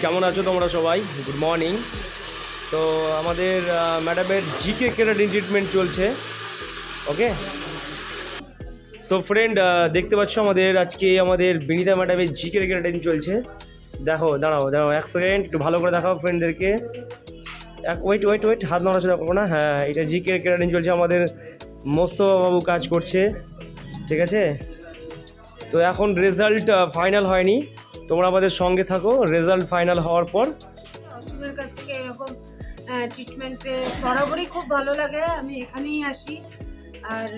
কেমন আছো তোমরা সবাই? Good morning. তো আমাদের ম্যাডামের জিকে কেরাটিন ট্রিটমেন্ট চলছে। ওকে, সো ফ্রেন্ড দেখতে পাচ্ছ আমাদের বিনিতা ম্যাডামের জিকে কেরাটিন চলছে। দেখো, দাঁড়াও 1 সেকেন্ড, একটু ভালো করে দেখাও ফ্রেন্ডদেরকে। ওয়েট, হাত নড়াচড়া করবো না। হ্যাঁ, এটা জিকে কেরাটিন চলছে, আমাদের মোস্তফাবাবু কাজ করছে, ঠিক আছে? তো এখন রেজাল্ট ফাইনাল হয়নি, তোমরা আমাদের সঙ্গে থাকো। রেজাল্ট ফাইনাল হওয়ার পর অসীমের কাছ থেকে এরকম ট্রিটমেন্ট পেয়ে বরাবরই খুব ভালো লাগে। আমি এখানেই আসি, আর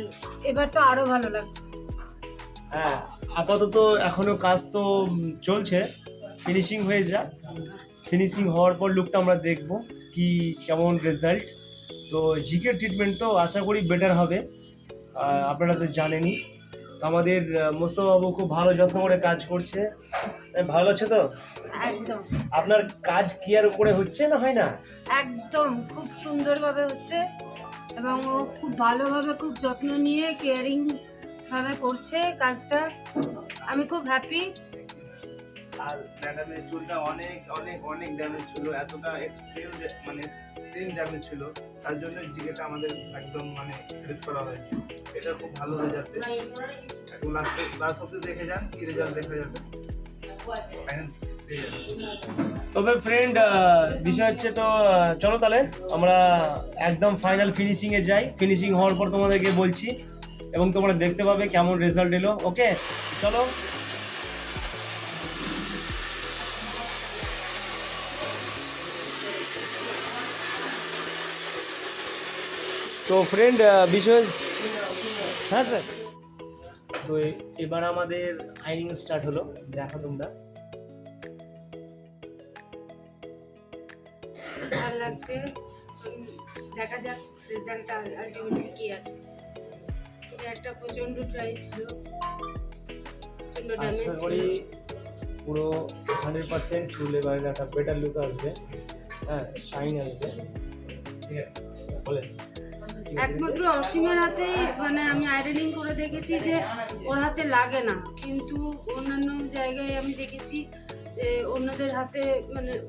এবার তো আরও ভালো লাগছে। হ্যাঁ, আপাতত এখনও কাজ তো চলছে, ফিনিশিং হয়ে যা, ফিনিশিং হওয়ার পর লুকটা আমরা দেখব কি কেমন রেজাল্ট। তো জিকের ট্রিটমেন্ট তো আশা করি বেটার হবে, আপনারা তো জানেনই। আমাদের মোস্তফাবাবু খুব ভালো যত্ন করে কাজ করছে। ভালো লাগছে তো? একদম। আপনার কাজ কেয়ার করে হচ্ছে না হয় না? একদম খুব সুন্দরভাবে হচ্ছে, এবং ও খুব ভালোভাবে খুব যত্ন নিয়ে কেয়ারিং ভাবে করছে কাজটা। আমি খুব হ্যাপি। আর ম্যাডামের চুলটা অনেক অনেক অনেক ড্যামেজ ছিল, এতটা এক্সট্রিম ড্যামেজ ছিল, তার জন্য জিকেটা আমাদের একদম সিলেক্ট করা হয়েছে। এটা খুব ভালো হয়ে যাচ্ছে। এখন লাস্ট অব্দি দেখে যান, কি রেজাল্ট দেখা যাবে। তবে ফ্রেন্ড বিষয় হচ্ছে তো, চলো তাহলে আমরা একদম ফাইনাল ফিনিশিংয়ে যাই। ফিনিশিং হওয়ার পর তোমাদেরকে বলছি, এবং তোমরা দেখতে পাবে কেমন রেজাল্ট এলো। ওকে, চলো। তো ফ্রেন্ড বিষয়, হ্যাঁ স্যার, তো এবার আমাদের আইনিং স্টার্ট হলো। দেখো তোমরা, ভালো লাগছে। দেখা যাক রেজাল্টটা আলটিমেটলি কি আসে। এটা একটা প্রচন্ড ট্রাই ছিল, প্রচন্ড ড্যামেজ আশা ছিল। করি পুরো 100% চুল এবার একটা বেটার লুক আসবে, হ্যাঁ, শাইন আসবে, ঠিক আছে? বলে একমাত্র অসীমের হাতেই আমি আয়রনিং করে দেখেছি যে ওর হাতে লাগে না, কিন্তু অন্যান্য জায়গায় আমি দেখেছি যে অন্যদের হাতে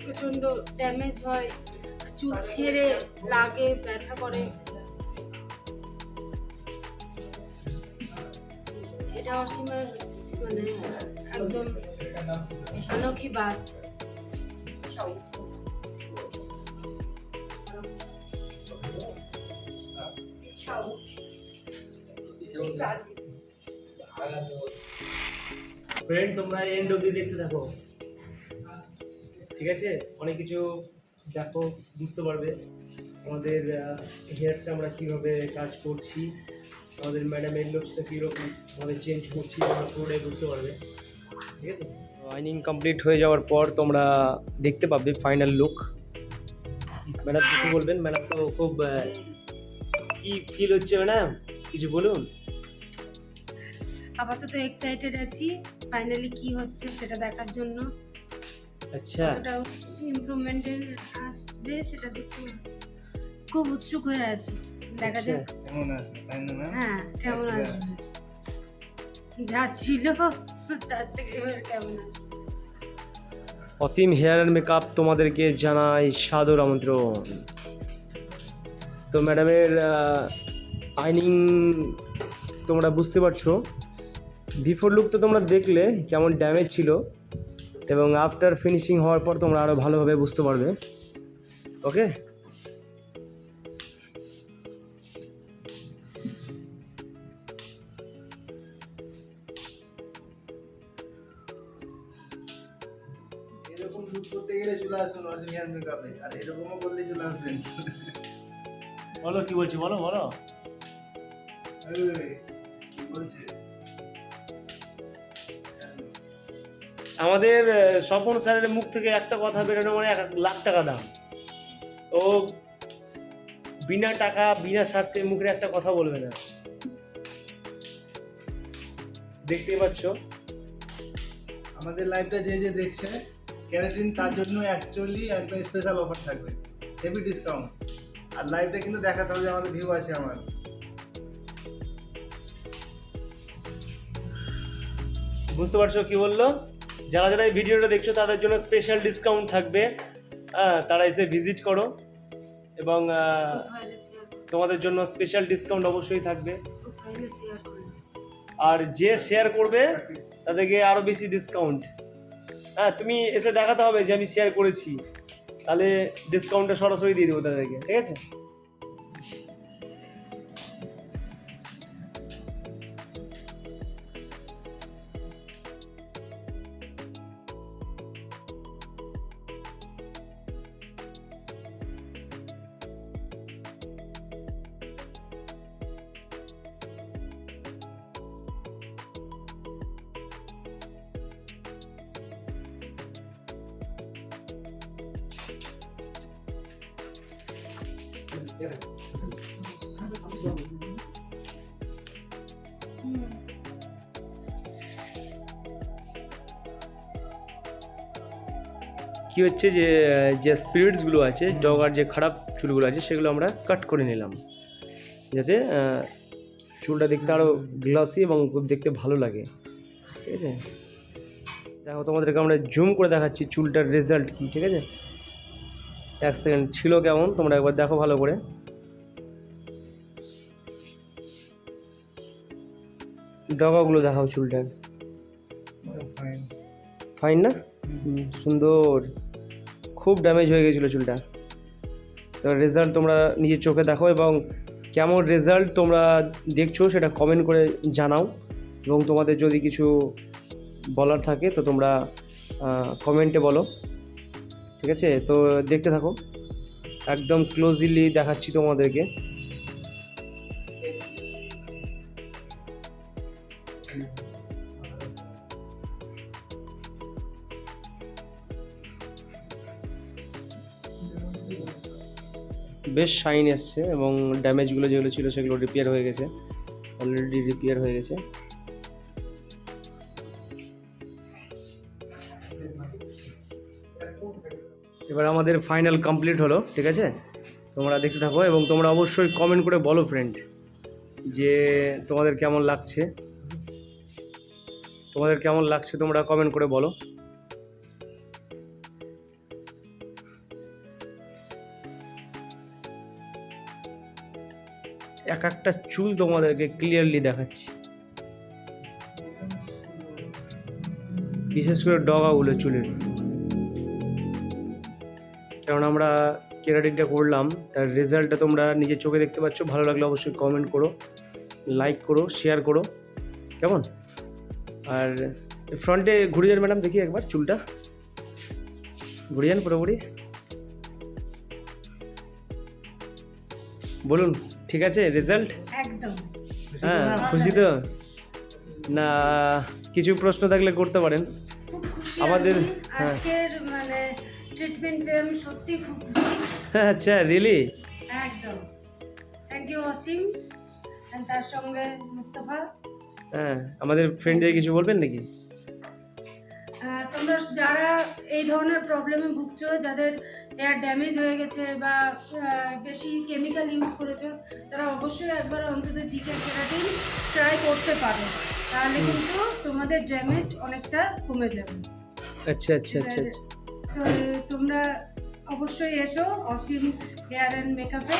প্রচণ্ড ড্যামেজ হয়, চুল ছেড়ে লাগে, ব্যথা করে। এটা অসীমের একদম অনोखी बात। ফ্রেন্ড তোমরা এন্ড অবধি দেখতে থাকো, ঠিক আছে? অনেক কিছু দেখো, বুঝতে পারবে আমাদের হেয়ারটা আমরা কীভাবে কাজ করছি, আমাদের ম্যাডামের লুকসটা কীরকম ভাবে চেঞ্জ করছি, তোমরা পুরোটাই বুঝতে পারবে, ঠিক আছে? আইনিং কমপ্লিট হয়ে যাওয়ার পর তোমরা দেখতে পাবে ফাইনাল লুক। ম্যাডাম কিছু বলবেন? ম্যাডাম তো খুব কি ফিল হচ্ছে ম্যাডাম, কিছু বলুন। আপাতত এক্সাইটেড আছি ফাইনালি কি হচ্ছে সেটা দেখার জন্য। আচ্ছা, কতটা ইমপ্রুভমেন্ট আসবে সেটা দেখতে খুব উৎসুক হয়ে আছি। দেখা যাক কেমন আসবে, তাই না ম্যাম? হ্যাঁ, কেমন আসবে। যা ছিল তার থেকে এবার কেমন আসবে। অসীম হেয়ার অ্যান্ড মেকআপ তোমাদেরকে জানাই সাদর আমন্ত্রণ। তো ম্যাডামের আইনিং তোমরা বুঝতে পারছো, বিফোর লুক তো তোমরা দেখলে কেমন ড্যামেজ ছিল, এবং আফটার ফিনিশিং হওয়ার পর তোমরা আরও ভালোভাবে বুঝতে পারবে। ওকে, এরকম লুক করতে গেলে চলে আসুন অসীম হেয়ার মেকআপে, আর এরকমও করলে চলে আসবেন। বলো কি বলছি, বলো। এই, কি বলছে? আমাদের স্বপন স্যারের মুখ থেকে একটা কথা বেরোনো 1,00,000 টাকা দাম। ও বিনা টাকা বিনা স্বার্থে মুখের একটা কথা বলবে না, দেখতেই পাচ্ছ। আমাদের লাইভটা যে দেখছে ক্যারাটিন, তার জন্য অ্যাকচুয়ালি একদম স্পেশাল অফার থাকবে, হেভি ডিসকাউন্ট। আর লাইভটা কিন্তু দেখাতে হবে যে আমাদের ভিউ আছে। আমার বুঝতে পারছো কি বললো? যারা যারা এই ভিডিওটা দেখছো তাদের জন্য স্পেশাল ডিসকাউন্ট থাকবে, তারা এসে ভিজিট করো এবং তোমাদের জন্য স্পেশাল ডিসকাউন্ট অবশ্যই থাকবে। আর যে শেয়ার করবে তাদেরকে আরও বেশি ডিসকাউন্ট। হ্যাঁ, তুমি এসে দেখাতে হবে যে আমি শেয়ার করেছি, তাহলে ডিসকাউন্টটা সরাসরি দিয়ে দেবো তাদেরকে, ঠিক আছে? কি হচ্ছে যে স্পিরিটসগুলো আছে, ডগার যে খারাপ চুলগুলো আছে সেগুলো আমরা কাট করে নিলাম, যাতে চুলটা দেখতে আরও গ্লসি এবং খুব দেখতে ভালো লাগে, ঠিক আছে? দেখো তোমাদেরকে আমরা জুম করে দেখাচ্ছি চুলটার রেজাল্ট কি, ঠিক আছে? এক সেকেন্ড, ছিল কেমন তোমরা একবার দেখো ভালো করে। ডগাগুলো দেখাও চুলটার, ফাইন না? সুন্দর, খুব ড্যামেজ হয়ে গেছিলো চুলটা। তো রেজাল্ট তোমরা নিজের চোখে দেখো এবং কেমন রেজাল্ট তোমরা দেখছো সেটা কমেন্ট করে জানাও, এবং তোমাদের যদি কিছু বলার থাকে তো তোমরা কমেন্টে বলো, ঠিক আছে? তো দেখতে থাকো, একদম ক্লোজলি দেখাচ্ছি তোমাদেরকে। বেশ শাইন এসছে এবং ড্যামেজগুলো যেগুলো ছিল সেগুলো রিপেয়ার হয়ে গেছে, অলরেডি রিপেয়ার হয়ে গেছে। এবার আমাদের ফাইনাল কমপ্লিট হলো, ঠিক আছে? তোমরা দেখতে থাকো এবং তোমরা অবশ্যই কমেন্ট করে বলো ফ্রেন্ড যে তোমাদের কেমন লাগছে, তোমরা কমেন্ট করে বলো। এক একটা চুল তোমাদেরকে ক্লিয়ারলি দেখাচ্ছি, বিশেষ করে ডগাগুলো চুলের, কারণ আমরা কেরাটিনটা করলাম, তার রেজাল্টটা তোমরা নিজের চোখে দেখতে পাচ্ছ। ভালো লাগলে অবশ্যই কমেন্ট করো, লাইক করো, শেয়ার করো, কেমন? আর ফ্রন্টে ঘুরে যান ম্যাডাম, দেখি একবার চুলটা ঘুরে যান পুরোপুরি, বলুন ঠিক আছে রেজাল্ট? একদম। হ্যাঁ, খুশি তো? না কিছু প্রশ্ন থাকলে করতে পারেন আমাদের। হ্যাঁ, আজকের মানে ট্রিটমেন্ট পেয়ে আমি সত্যি খুব আচ্ছা, রিয়েলি? একদম। থ্যাংক ইউ অসীম, আর তার সঙ্গে মুস্তফা। হ্যাঁ, আমাদের ফ্রেন্ডদের কিছু বলবেন নাকি? তোমরা যারা এই ধরনের প্রবলেমে ভুগছো, যাদের হেয়ার ড্যামেজ হয়ে গেছে বা বেশি কেমিক্যাল ইউজ করেছো, তারা অবশ্যই একবার অন্তত জিকে কেরাটিন ট্রাই করতে পারো, তাহলে কিন্তু তোমাদের ড্যামেজ অনেকটা কমে যাবে। আচ্ছা আচ্ছা আচ্ছা আচ্ছা। তো তোমরা অবশ্যই এসো অসীম হেয়ার অ্যান্ড মেকআপে,